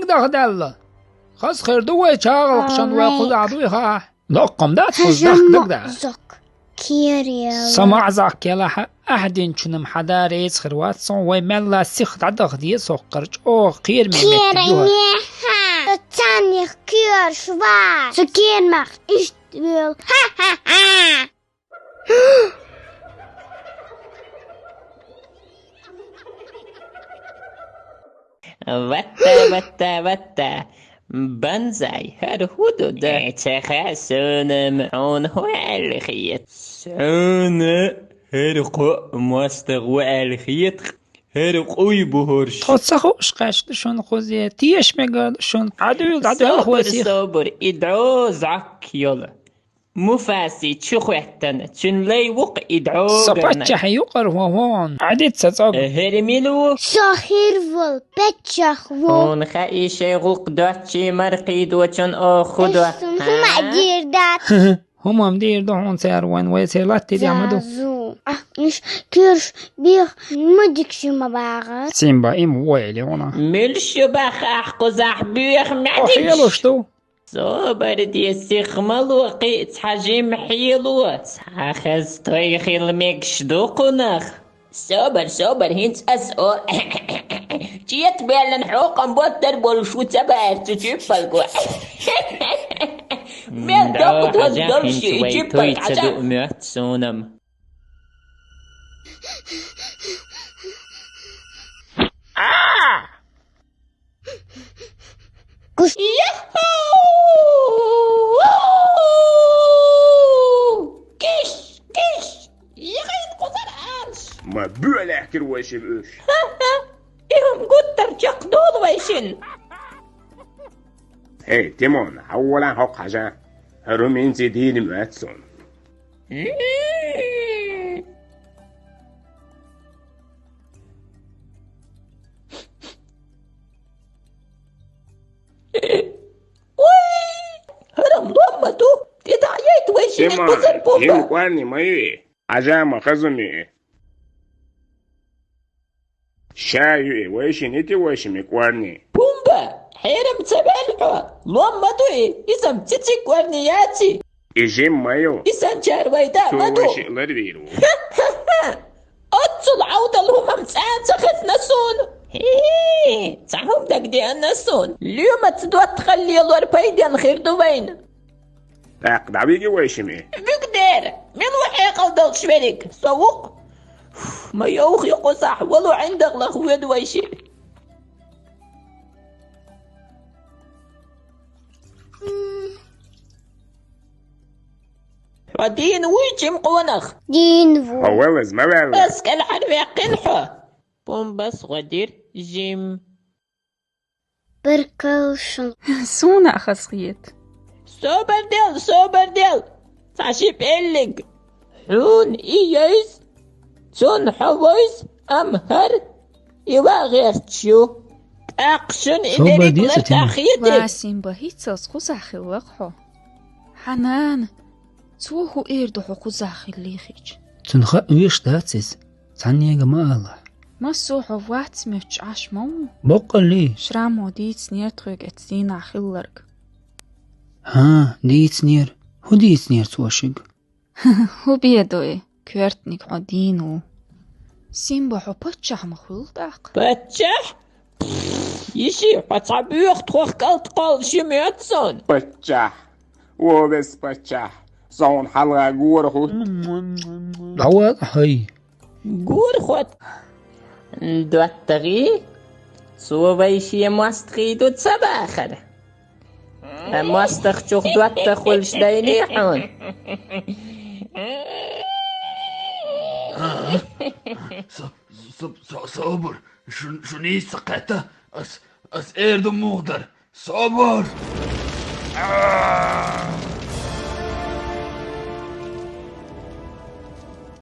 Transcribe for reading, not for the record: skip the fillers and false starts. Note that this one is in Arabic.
دغدل خاص خير دوي شاغل قشن وياخذ عضويها لقم ده تصدق ده كيريا سمع زاك يلا أحد شنم حدا ريس خروات صون ويملا سيخ عدغ دي سوقرج أو خير من كيريا تاني كير شوار سكين مخ اشتبيل وتا بنزاي هرهودو دا تخاسون معون هو الخيط سون هرقو مستغو الخيط هرقو يبهرش تصخو شقاش شون خوزي تيش مقال شون عدو هو سيخ صبر ادعو زعك يلا مفاسي تشوخوحتن تشنلي وق ادعو صباتش حيقر وهون عديد ستوق هرميلو شاخير فول بتشخ فول هون خايشي غوق دوتشي مرقيد وچن اخدو هما دير دات هما مدير دهون سير وين ويسيلات تدي عمدو زازو إيش كيرش بيخ مدكش ما باغت سيمبا إم ويلي هنا ملش باخ أحقو زحبيخ أخيلو معديش شتو صبر دي سيخمل وقيت حجم حيلو ساخز طيخي الميكش دوقناخ صبر هنت أسئو جيت بيلن حوقا بوتر بولشو تبار تجيب القوع مين دوقت وزدرش يجيب القعجة ميت سونم كش يغيد قدر عانس ما بولا احكي واش الأوش إهم قدر جقدود ويشن هي تيمون أولا حق حاجة هرمين زيدين ماتسون هرم ضمتو تدعيت ويشن تيمون قدر بوبا يمقواني ما يوي حاجة ما خزمي شايوي ويشن إتي ويش مقواني بومبا حيرم تبالحو لومتو إسم تتك ورنياتي إجيم مايو إسان شارويدا تو مدو ويش لديرو أتصل عودة لهم أمسان سخت نسون هي تعهم دك دي النسون اليوم تدوى تخلي الور بيدين خير دوين تاق دعبيجي ويشمي بقدر من وحي قودل شويرك سوق ما يوخي قصح ولو عندك لخويد ويشي ودين ويجي مقونخ دين فول هوالز ما بالي بس كالحرف يقنحو بوم بس غدير جيم بركوشن سونا أخصيت سوبر ديل تعشي بيلك حون إيايز سون حوايز أمهر يواغير تشو أقشن إدريك ديل ستيمة. لتأخيتك واسين بهيتس قزاخي وقحو حنان توهو إيردو قزاخي الليخيج تنخ ويش داتسيس ثانية جماعة ما سوحو واتس ميتش عش مو بقى لي شرامو ديتس نيرتغيك اتسينا خيلرك ها ديتسنير هو ديتسنير توشق هو بيدوي كورتنيك عدينو سيمبحو بتشح مخلطاق بتشح يشي بتعبيخ توخ قلت قال شميتسون بتشح وبس بتشح صون حلقة جورخو العوض هاي قول خود دواتغي صوبيشي مواستغيدو تسباخر مواستغ شوخ دواتغ والشديني حون صبر شو نيس سقعته اس ايردو مغدر صبر